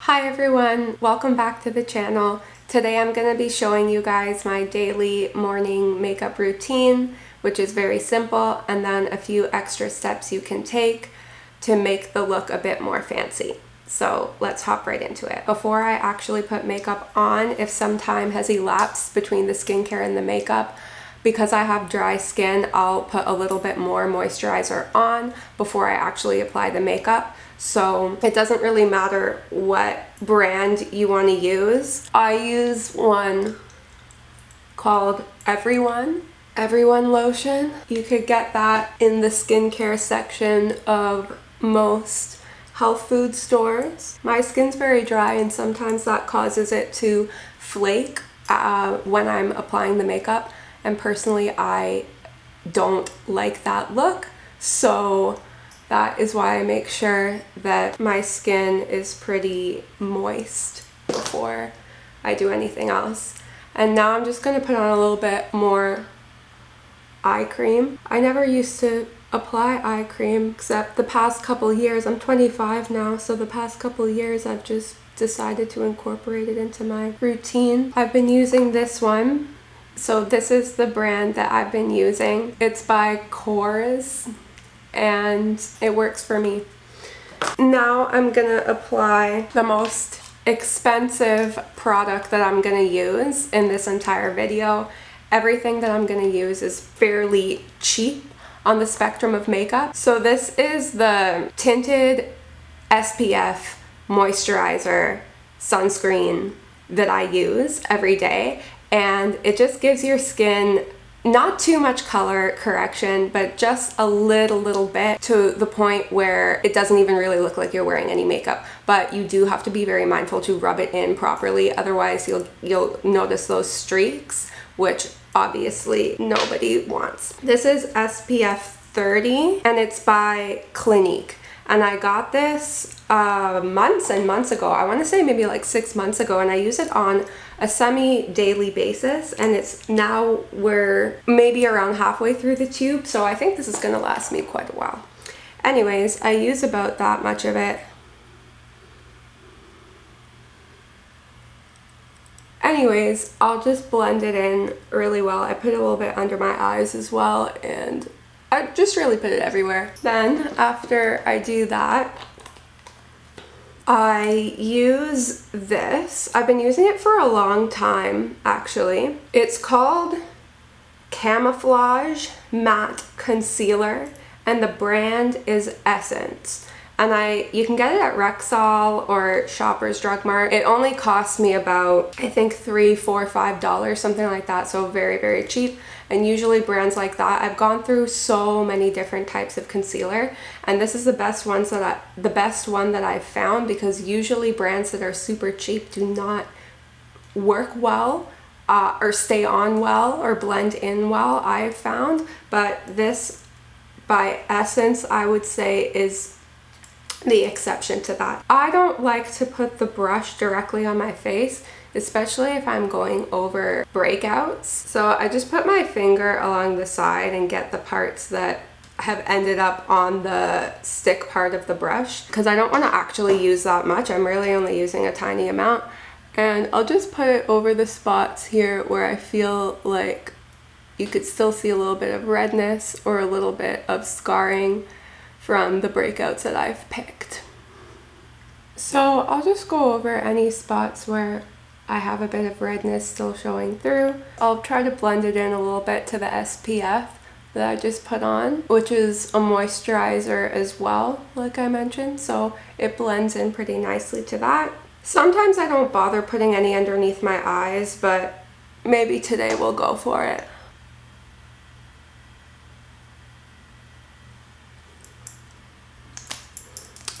Hi everyone, welcome back to the channel. Today I'm going to be showing you guys my daily morning makeup routine, which is very simple, and then a few extra steps you can take to make the look a bit more fancy. So let's hop right into it. Before I actually put makeup on, if some time has elapsed between the skincare and the makeup, because I have dry skin, I'll put a little bit more moisturizer on before I actually apply the makeup. So it doesn't really matter what brand you want to use. I use one called Everyone lotion. You could get that in the skincare section of most health food stores. My skin's very dry and sometimes that causes it to flake when I'm applying the makeup. And personally, I don't like that look. So that is why I make sure that my skin is pretty moist before I do anything else. And now I'm just going to put on a little bit more eye cream. I never used to apply eye cream except the past couple years. I'm 25 now, so the past couple years I've just decided to incorporate it into my routine. I've been using this one. So this is the brand that I've been using. It's by Korres and it works for me. Now I'm gonna apply the most expensive product that I'm gonna use in this entire video. Everything that I'm gonna use is fairly cheap on the spectrum of makeup. So this is the tinted SPF moisturizer sunscreen that I use every day. And it just gives your skin not too much color correction, but just a little bit, to the point where it doesn't even really look like you're wearing any makeup. But you do have to be very mindful to rub it in properly, otherwise you'll notice those streaks, which obviously nobody wants. This is SPF 30 and it's by Clinique. And I got this months and months ago. I want to say maybe like 6 months ago, and I use it on a semi-daily basis, and it's now we're maybe around halfway through the tube, so I think this is going to last me quite a while. Anyways, I use about that much of it. Anyways, I'll just blend it in really well. I put a little bit under my eyes as well, and I just really put it everywhere. Then after I do that, I use this. I've been using it for a long time, actually. It's called Camouflage Matte Concealer, and the brand is Essence. And you can get it at Rexall or Shoppers Drug Mart. It only cost me about, I think, $3, $4, $5, something like that. So very cheap. And usually brands like that, I've gone through so many different types of concealer, and this is the best one that I've found, because usually brands that are super cheap do not work well or stay on well or blend in well, I've found. But this by Essence, I would say, is the exception to that. I don't like to put the brush directly on my face, especially if I'm going over breakouts. So I just put my finger along the side and get the parts that have ended up on the stick part of the brush, because I don't want to actually use that much. I'm really only using a tiny amount, and I'll just put it over the spots here where I feel like you could still see a little bit of redness or a little bit of scarring from the breakouts that I've picked. So I'll just go over any spots where I have a bit of redness still showing through. I'll try to blend it in a little bit to the SPF that I just put on, which is a moisturizer as well, like I mentioned, so it blends in pretty nicely to that. Sometimes I don't bother putting any underneath my eyes, but maybe today we'll go for it.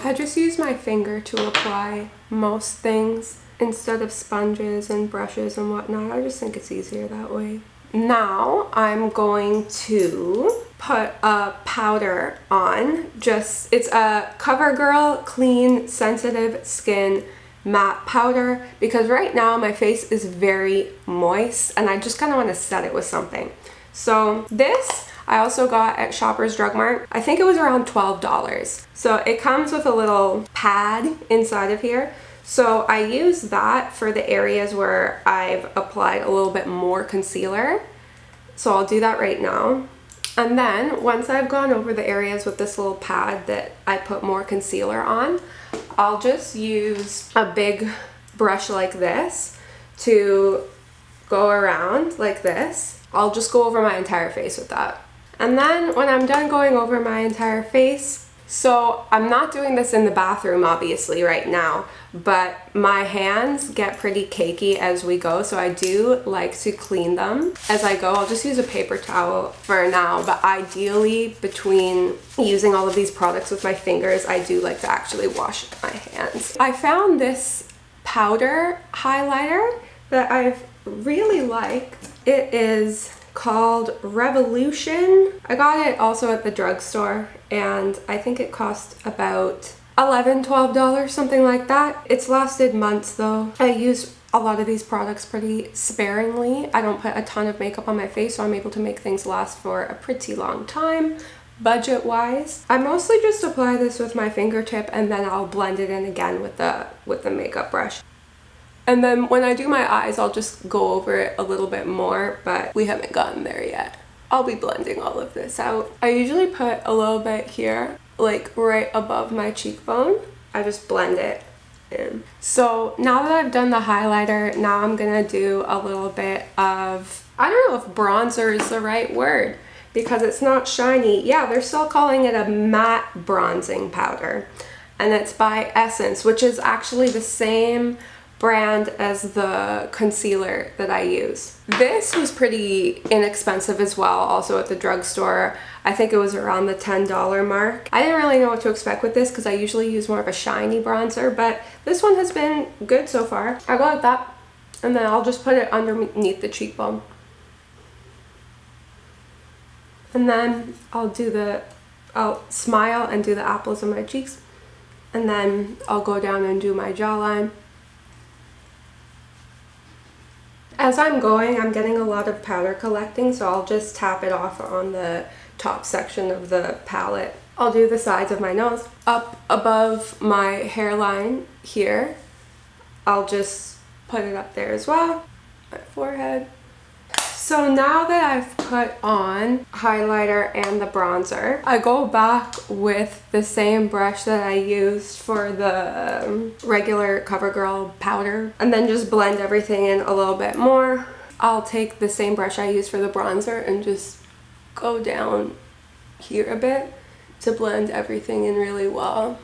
I just use my finger to apply most things instead of sponges and brushes and whatnot. I just think it's easier that way. Now I'm going to put a powder on. It's a CoverGirl Clean Sensitive Skin Matte Powder, because right now my face is very moist and I just kind of want to set it with something. So this I also got at Shoppers Drug Mart. I think it was around $12. So it comes with a little pad inside of here. So I use that for the areas where I've applied a little bit more concealer. So I'll do that right now. And then once I've gone over the areas with this little pad that I put more concealer on, I'll just use a big brush like this to go around like this. I'll just go over my entire face with that. And then when I'm done going over my entire face, so I'm not doing this in the bathroom obviously right now, but my hands get pretty cakey as we go, so I do like to clean them as I go. I'll just use a paper towel for now, but ideally between using all of these products with my fingers, I do like to actually wash my hands. I found this powder highlighter that I've really liked. It is called Revolution. I got it also at the drugstore, and I think it cost about $11–12, something like that. It's lasted months though. I use a lot of these products pretty sparingly. I don't put a ton of makeup on my face, so I'm able to make things last for a pretty long time, budget wise. I mostly just apply this with my fingertip, and then I'll blend it in again with the makeup brush. And then when I do my eyes, I'll just go over it a little bit more, but we haven't gotten there yet. I'll be blending all of this out. I usually put a little bit here, like right above my cheekbone. I just blend it in. So now that I've done the highlighter, now I'm gonna do a little bit of, I don't know if bronzer is the right word because it's not shiny. Yeah, they're still calling it a matte bronzing powder. And it's by Essence, which is actually the same brand as the concealer that I use. This was pretty inexpensive as well, also at the drugstore. I think it was around the $10 mark. I didn't really know what to expect with this because I usually use more of a shiny bronzer, but this one has been good so far. I go like that, and then I'll just put it underneath the cheekbone. And then I'll smile and do the apples of my cheeks, and then I'll go down and do my jawline. As I'm going, I'm getting a lot of powder collecting, so I'll just tap it off on the top section of the palette. I'll do the sides of my nose. Up above my hairline here, I'll just put it up there as well. My forehead. So now that I've put on highlighter and the bronzer, I go back with the same brush that I used for the regular CoverGirl powder, and then just blend everything in a little bit more. I'll take the same brush I used for the bronzer and just go down here a bit to blend everything in really well.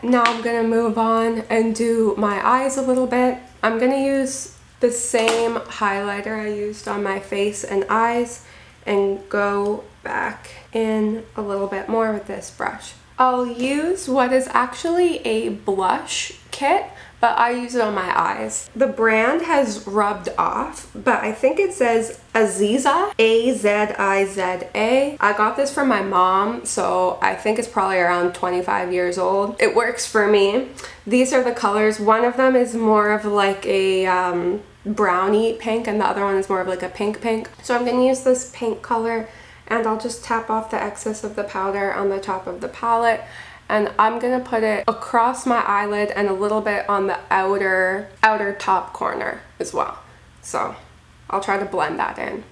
Now I'm gonna move on and do my eyes a little bit. I'm gonna use the same highlighter I used on my face and eyes and go back in a little bit more with this brush. I'll use what is actually a blush kit, but I use it on my eyes. The brand has rubbed off, but I think it says Aziza, A-Z-I-Z-A. I got this from my mom, so I think it's probably around 25 years old. It works for me. These are the colors. One of them is more of like a brownie pink, and the other one is more of like a pink. So I'm gonna use this pink color, and I'll just tap off the excess of the powder on the top of the palette, and I'm gonna put it across my eyelid and a little bit on the outer top corner as well. So I'll try to blend that in.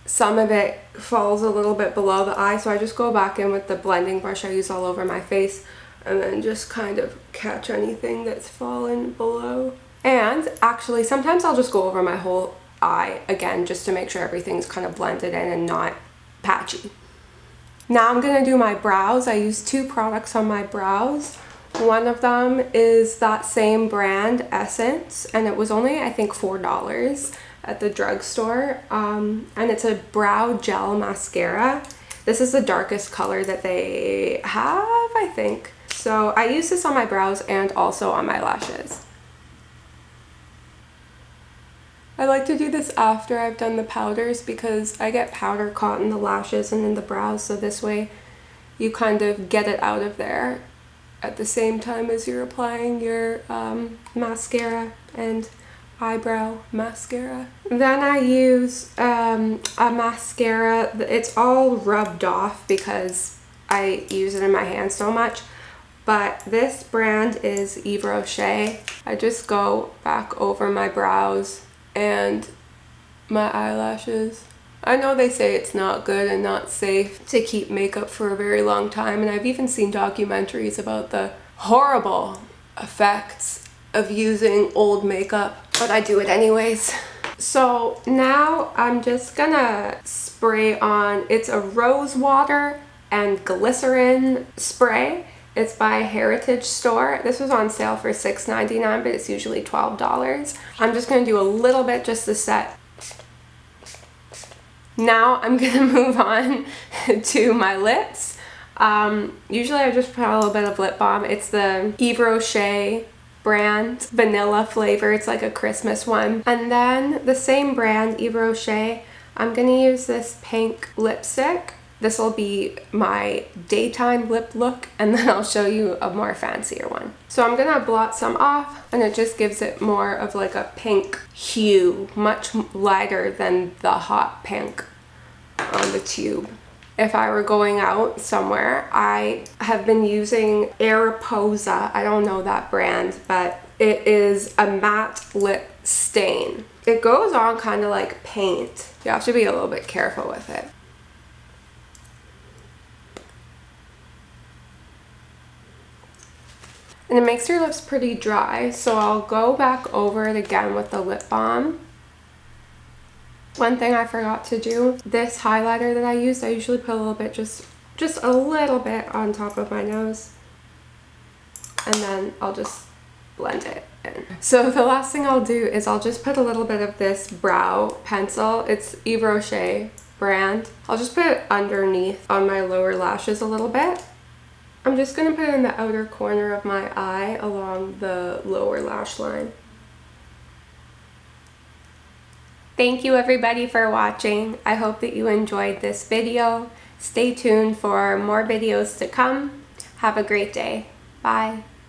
Some of it falls a little bit below the eye, so I just go back in with the blending brush I use all over my face and then just kind of catch anything that's fallen below. And actually, sometimes I'll just go over my whole eye again just to make sure everything's kind of blended in and not patchy. Now I'm gonna do my brows. I use two products on my brows. One of them is that same brand, Essence, and it was only, I think, $4 at the drugstore. And it's a brow gel mascara. This is the darkest color that they have, I think. So I use this on my brows and also on my lashes. I like to do this after I've done the powders because I get powder caught in the lashes and in the brows, so this way you kind of get it out of there at the same time as you're applying your mascara and eyebrow mascara. Then I use a mascara. It's all rubbed off because I use it in my hand so much. But this brand is Yves Rocher. I just go back over my brows and my eyelashes. I know they say it's not good and not safe to keep makeup for a very long time, and I've even seen documentaries about the horrible effects of using old makeup, but I do it anyways. So now I'm just gonna spray on, it's a rose water and glycerin spray. It's by Heritage Store. This was on sale for $6.99, but it's usually $12. I'm just gonna do a little bit just to set. Now I'm gonna move on to my lips. Usually I just put a little bit of lip balm. It's the Yves Rocher brand, vanilla flavor. It's like a Christmas one. And then the same brand, Yves Rocher, I'm gonna use this pink lipstick. This will be my daytime lip look, and then I'll show you a more fancier one. So I'm gonna blot some off, and it just gives it more of like a pink hue, much lighter than the hot pink on the tube. If I were going out somewhere, I have been using Aeroposa. I don't know that brand, but it is a matte lip stain. It goes on kind of like paint. You have to be a little bit careful with it. And it makes your lips pretty dry, so I'll go back over it again with the lip balm. One thing I forgot to do, this highlighter that I used, I usually put a little bit, just a little bit on top of my nose. And then I'll just blend it in. So the last thing I'll do is I'll just put a little bit of this brow pencil. It's Yves Rocher brand. I'll just put it underneath on my lower lashes a little bit. I'm just going to put it in the outer corner of my eye along the lower lash line. Thank you everybody for watching. I hope that you enjoyed this video. Stay tuned for more videos to come. Have a great day. Bye.